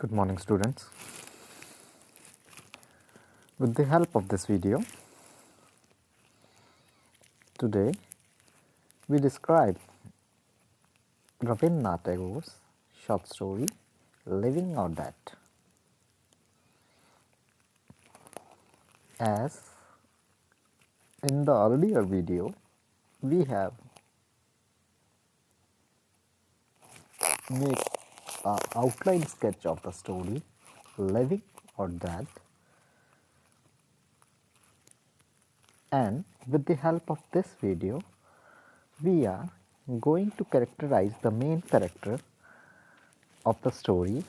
Good morning, students. With the help of this video, today we describe Rabindranath Tagore's short story Living or Dead. As in the earlier video, we have made an outline sketch of the story Living or Dead, and with the help of this video, we are going to characterize the main character of the story,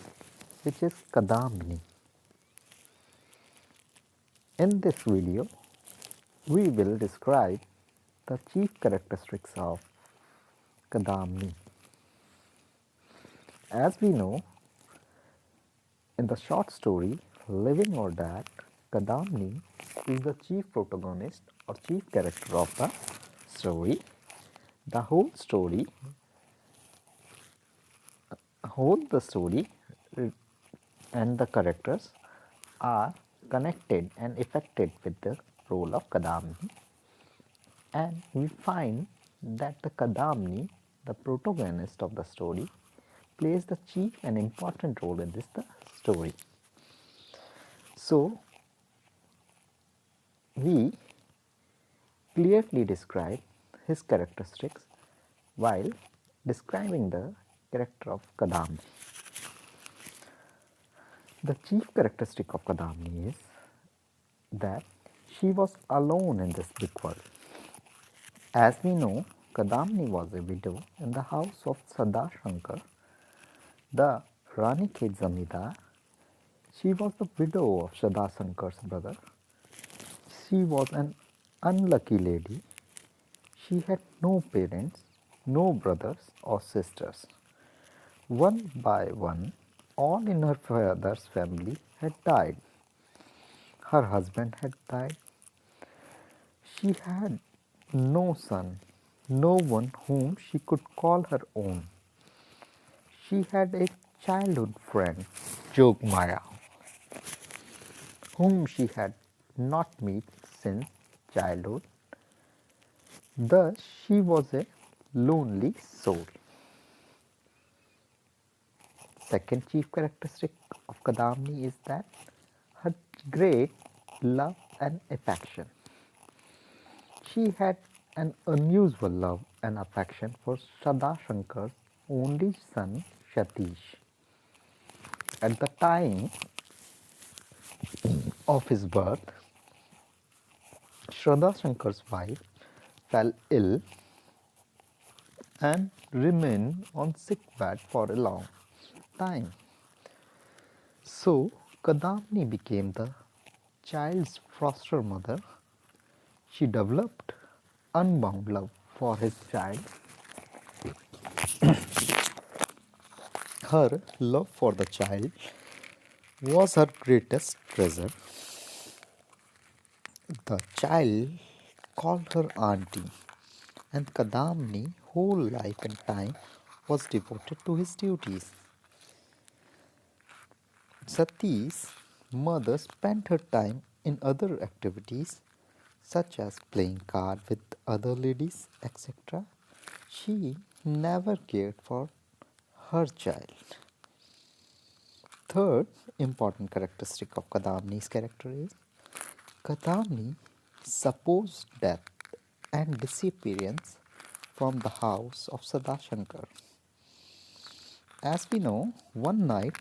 which is Kadamini. In this video, we will describe the chief characteristics of Kadamini. As we know, in the short story Living or Dead, Kadamini is the chief protagonist or chief character of the story. The whole story and the characters are connected and affected with the role of Kadamini, and we find that the Kadamini, the protagonist of the story, plays the chief and important role in this story. So, we clearly describe his characteristics while describing the character of Kadamini. The chief characteristic of Kadamini is that she was alone in this big world. As we know, Kadamini was a widow in the house of Sadar Shankar, the Ranikhet Zamidar. She was the widow of Sadar Shankar's brother. She was an unlucky lady. She had no parents, no brothers or sisters. One by one, all in her father's family had died. Her husband had died. She had no son, no one whom she could call her own. She had a childhood friend, Jogmaya, whom she had not met since childhood. Thus, she was a lonely soul. Second chief characteristic of Kadamini is that her great love and affection. She had an unusual love and affection for Sadar Shankar's only son Satish. At the time of his birth, Sadar Shankar's wife fell ill and remained on sick bed for a long time. So, Kadamini became the child's foster mother. She developed unbound love for his child. Her love for the child was her greatest treasure. The child called her auntie, and Kadamini's whole life and time was devoted to his duties. Sati's mother spent her time in other activities such as playing cards with other ladies, etc. She never cared for her child. Third important characteristic of Kadamini's character is Kadamini supposed death and disappearance from the house of Sadashankar. As we know, one night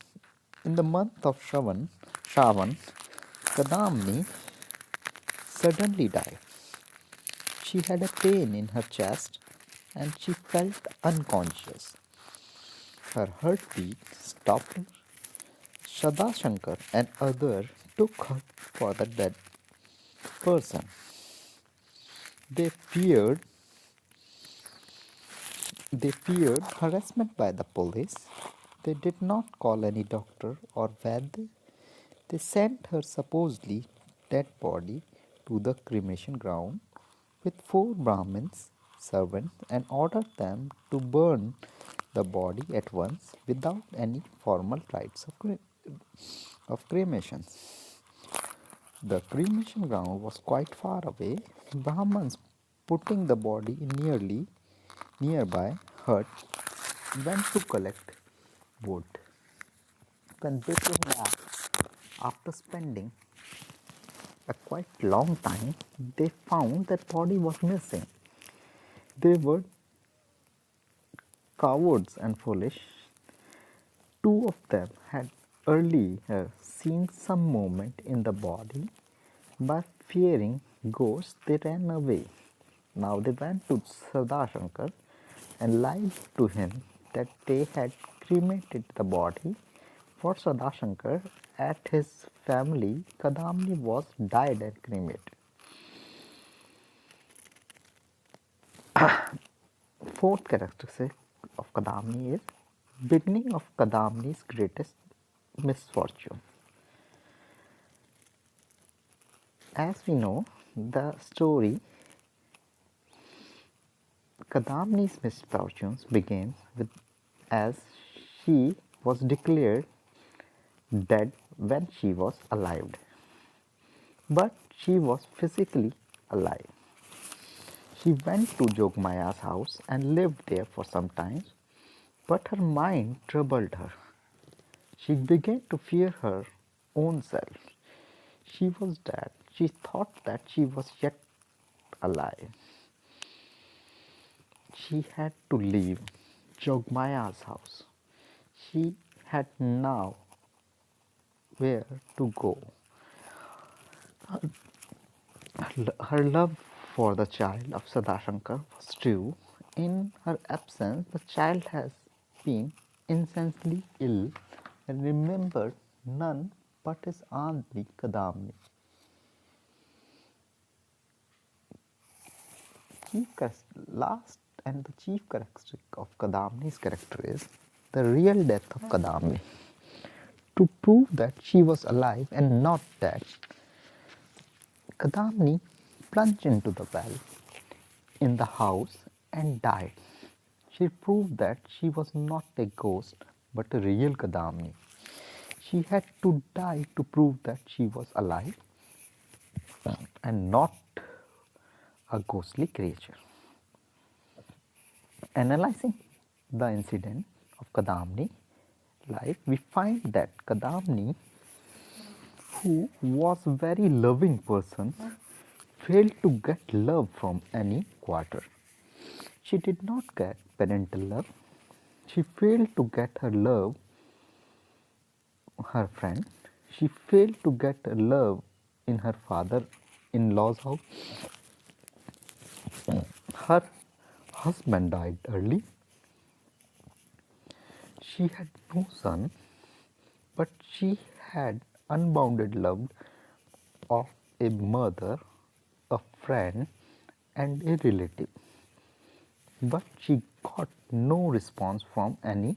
in the month of Shravan, Kadamini suddenly died. She had a pain in her chest and she felt unconscious. Her heartbeat stopped. Sadashankar and others took her for the dead person. They feared harassment by the police. They did not call any doctor or Vaid. They sent her supposedly dead body to the cremation ground with 4 Brahmins servants and ordered them to burn the body at once without any formal rites of of cremation. The cremation ground was quite far away. Brahmins putting the body in nearby hut went to collect wood. When they came back after spending a quite long time, they found that body was missing. They were cowards and foolish. Two of them had earlier seen some movement in the body, but fearing ghosts, they ran away. Now they went to Sardar Shankar and lied to him that they had cremated the body. For Sardar Shankar, at his family, Kadamni was died and cremated. Fourth characteristic of Kadamni is beginning of Kadamni's greatest misfortune. As we know, the story Kadamni's misfortunes began with as she was declared dead when she was alive, but she was physically alive. She went to Jogmaya's house and lived there for some time, but her mind troubled her. She began to fear her own self. She was dead. She thought that she was yet alive. She had to leave Jogmaya's house. She had now where to go. Her love for the child of Sadashankar was true. In her absence, the child has been incessantly ill and remembered none but his aunt Kadamni. Last and the chief characteristic of Kadamni's character is the real death of Kadamni. To prove that she was alive and not dead, Kadamni plunged into the well in the house and died. She proved that she was not a ghost but a real Kadamni. She had to die to prove that she was alive and not a ghostly creature. Analyzing the incident of Kadamni life, we find that Kadamni, who was a very loving person, failed to get love from any quarter. She did not get parental love. She failed to get her love, her friend. She failed to get love in her father-in-law's house. Her husband died early. She had no son, but she had unbounded love of a mother, a friend, and a relative. But she got no response from any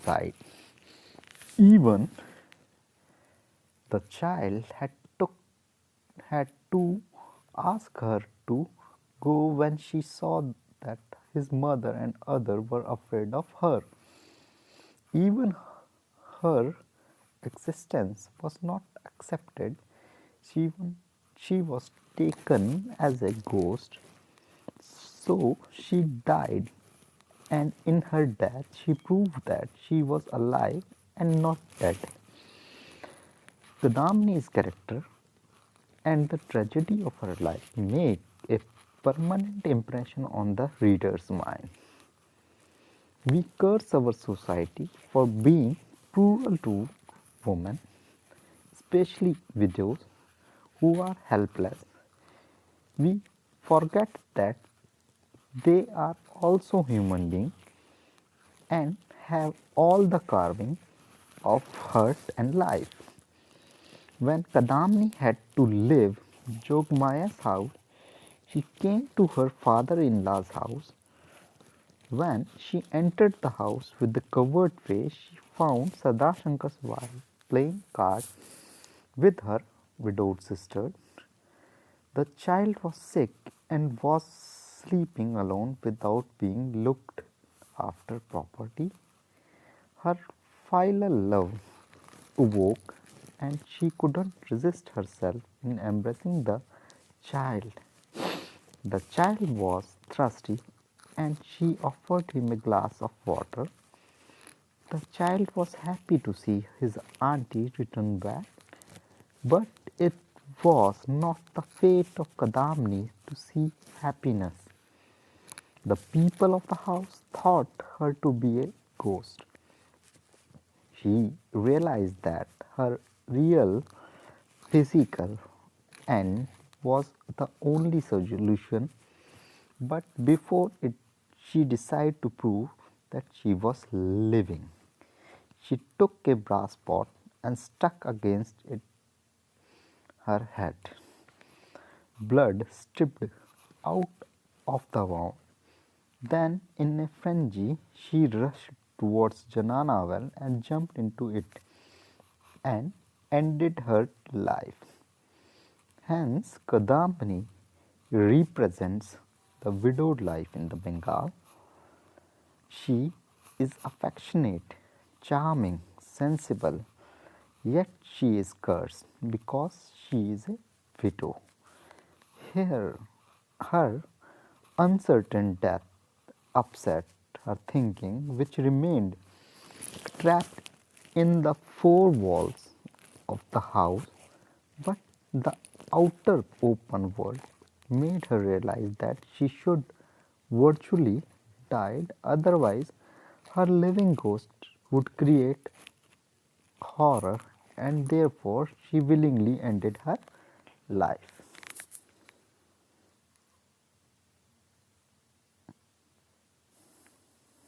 side. Even the child had to ask her to go when she saw that his mother and others were afraid of her. Even her existence was not accepted. She was taken as a ghost. So she died, and in her death, she proved that she was alive and not dead. Kadamni's character and the tragedy of her life make a permanent impression on the reader's mind. We curse our society for being cruel to women, especially widows who are helpless. We forget that they are also human beings and have all the carving of hurt and life. When Kadamni had to leave Jogmaya's house, she came to her father-in-law's house. When she entered the house with the covered face, she found Sadashankar's wife playing cards with her widowed sister. The child was sick and was sleeping alone without being looked after properly. Her filial love awoke and she couldn't resist herself in embracing the child. The child was thirsty and she offered him a glass of water. The child was happy to see his auntie return back, but it was not the fate of Kadamni to see happiness. The people of the house thought her to be a ghost. She realized that her real physical end was the only solution, but before it, she decided to prove that she was living. She took a brass pot and stuck against it her head. Blood stripped out of the wound. Then, in a frenzy, she rushed towards Janana well and jumped into it and ended her life. Hence, Kadambini represents the widowed life in the Bengal. She is affectionate, charming, sensible, yet she is cursed because she is a widow. Here, her uncertain death upset her thinking, which remained trapped in the four walls of the house, but the outer open world made her realize that she should virtually die, otherwise, her living ghost would create horror, and therefore she willingly ended her life.